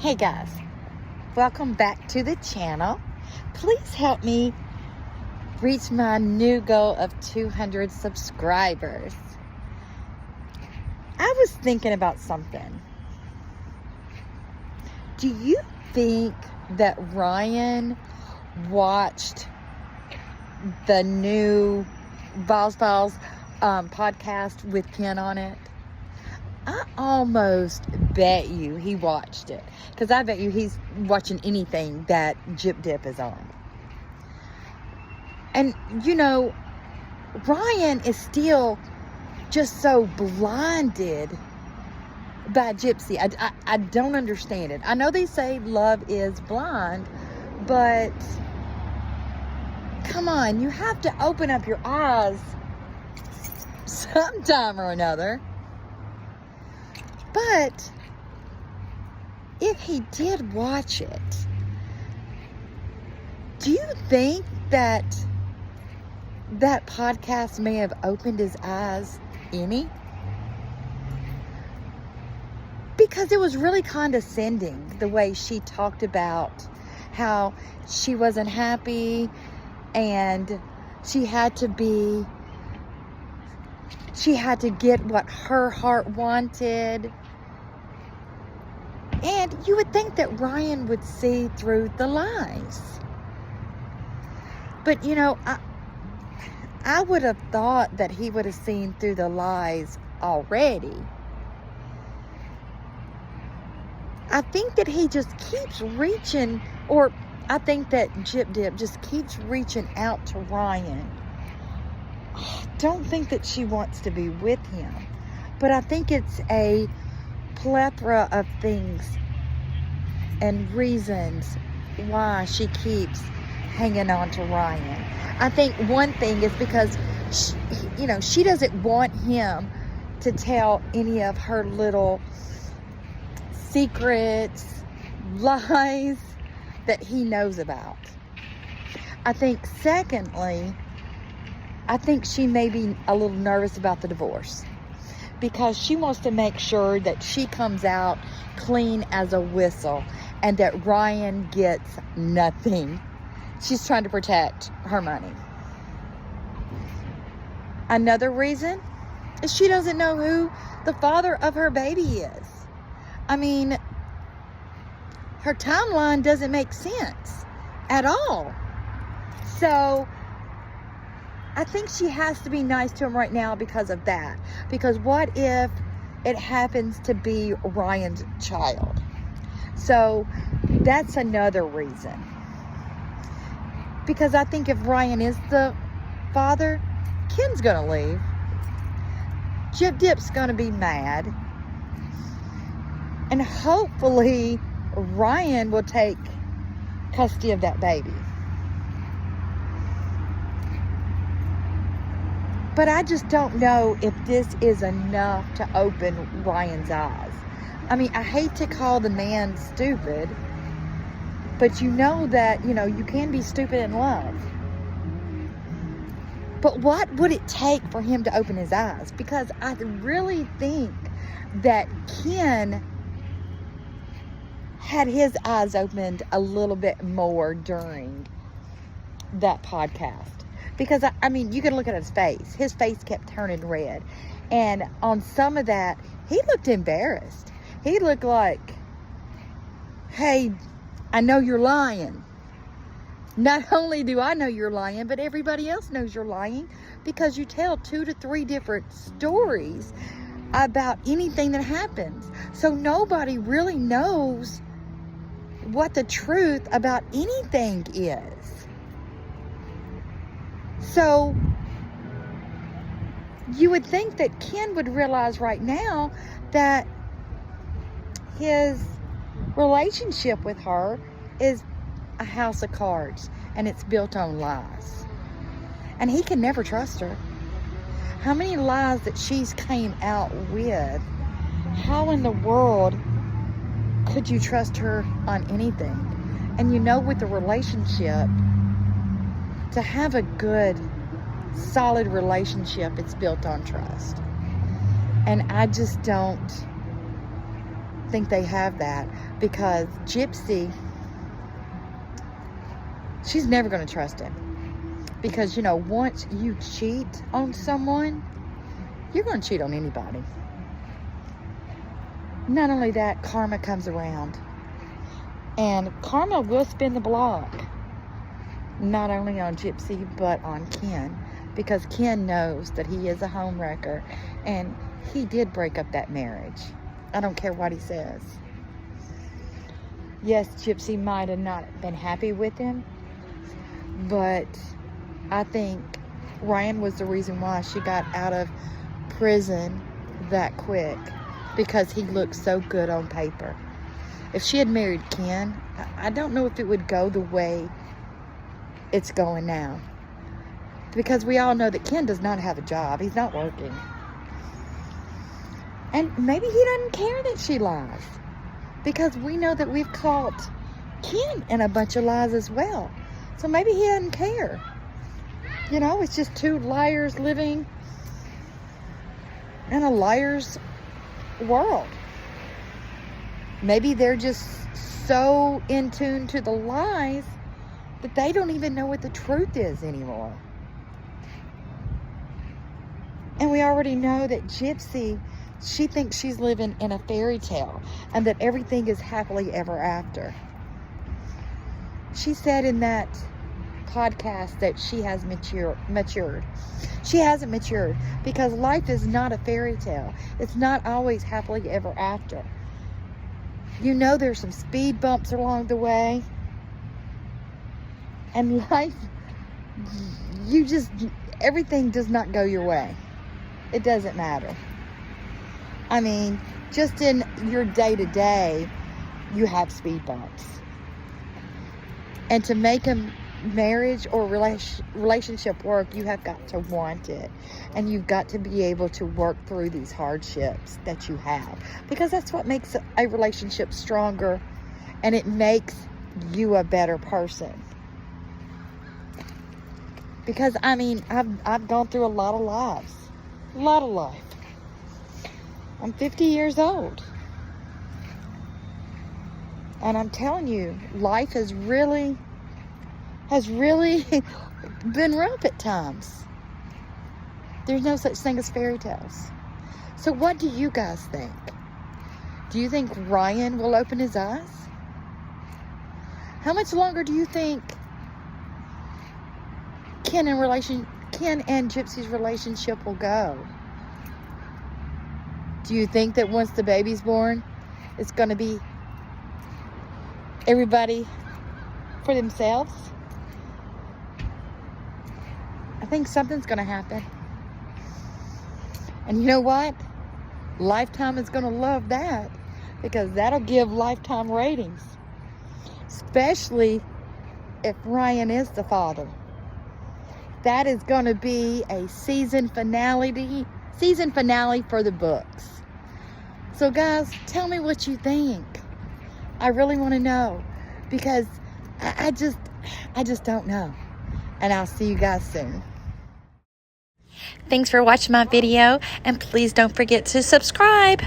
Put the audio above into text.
Hey guys, welcome back to the channel. Please help me reach my new goal of 200 subscribers. I was thinking about something. Do you think that Ryan watched the new Balls podcast with Ken on it? I almost bet you he watched it, because I bet you he's watching anything that Jip Dip is on. And you know, Ryan is still just so blinded by Gypsy. I don't understand it. I know they say love is blind, but come on, you have to open up your eyes sometime or another. But if he did watch it, do you think that that podcast may have opened his eyes any? Because it was really condescending the way she talked about how she wasn't happy and she had to get what her heart wanted. And you would think that Ryan would see through the lies. But you know, I would have thought that he would have seen through the lies already. I think that he just keeps reaching, or I think that Jip Dip just keeps reaching out to Ryan. I don't think that she wants to be with him, but I think it's a plethora of things and reasons why she keeps hanging on to Ryan. I think one thing is because she doesn't want him to tell any of her little secrets, lies that he knows about. I think secondly, I think she may be a little nervous about the divorce, because she wants to make sure that she comes out clean as a whistle and that Ryan gets nothing. She's trying to protect her money. Another reason is she doesn't know who the father of her baby is. I mean, her timeline doesn't make sense at all. So I think she has to be nice to him right now because of that. Because what if it happens to be Ryan's child? So that's another reason. Because I think if Ryan is the father, Ken's going to leave. Jip Dip's going to be mad. And hopefully Ryan will take custody of that baby. But I just don't know if this is enough to open Ryan's eyes. I mean, I hate to call the man stupid, but you know that, you can be stupid in love. But what would it take for him to open his eyes? Because I really think that Ken had his eyes opened a little bit more during that podcast. Because, I mean, you can look at his face. His face kept turning red. And on some of that, he looked embarrassed. He looked like, hey, I know you're lying. Not only do I know you're lying, but everybody else knows you're lying, because you tell 2 to 3 different stories about anything that happens. So nobody really knows what the truth about anything is. So you would think that Ken would realize right now that his relationship with her is a house of cards and it's built on lies. And he can never trust her. How many lies that she's came out with? How in the world could you trust her on anything? And with the relationship, to have a good, solid relationship, it's built on trust. And I just don't think they have that, because Gypsy, she's never going to trust him. Because, you know, once you cheat on someone, you're going to cheat on anybody. Not only that, karma comes around. And karma will spin the block. Not only on Gypsy, but on Ken. Because Ken knows that he is a homewrecker. And he did break up that marriage. I don't care what he says. Yes, Gypsy might have not been happy with him. But I think Ryan was the reason why she got out of prison that quick, because he looked so good on paper. If she had married Ken, I don't know if it would go the way it's going now, because we all know that Ken does not have a job. He's not working. And maybe he doesn't care that she lies, because we know that we've caught Ken in a bunch of lies as well. So maybe he doesn't care. You know, it's just two liars living in a liar's world. Maybe they're just so in tune to the lies that they don't even know what the truth is anymore. And we already know that Gypsy, she thinks she's living in a fairy tale and that everything is happily ever after. She said in that podcast that she has matured. She hasn't matured, because life is not a fairy tale. It's not always happily ever after. You know, there's some speed bumps along the way, and life, everything does not go your way. It doesn't matter. I mean, just in your day-to-day, you have speed bumps. And to make a marriage or relationship work, you have got to want it. And you've got to be able to work through these hardships that you have. Because that's what makes a relationship stronger. And it makes you a better person. Because, I mean, I've gone through a lot of lives. A lot of life. I'm 50 years old. And I'm telling you, life has really been rough at times. There's no such thing as fairy tales. So what do you guys think? Do you think Ryan will open his eyes? How much longer do you think Ken and Gypsy's relationship will go? Do you think that once the baby's born, it's going to be everybody for themselves? I think something's going to happen. And you know what? Lifetime is going to love that, because that'll give Lifetime ratings. Especially if Ryan is the father. That is going to be a season finale for the books. So guys, tell me what you think. I really want to know, because I just don't know. And I'll see you guys soon. Thanks for watching my video, and please don't forget to subscribe.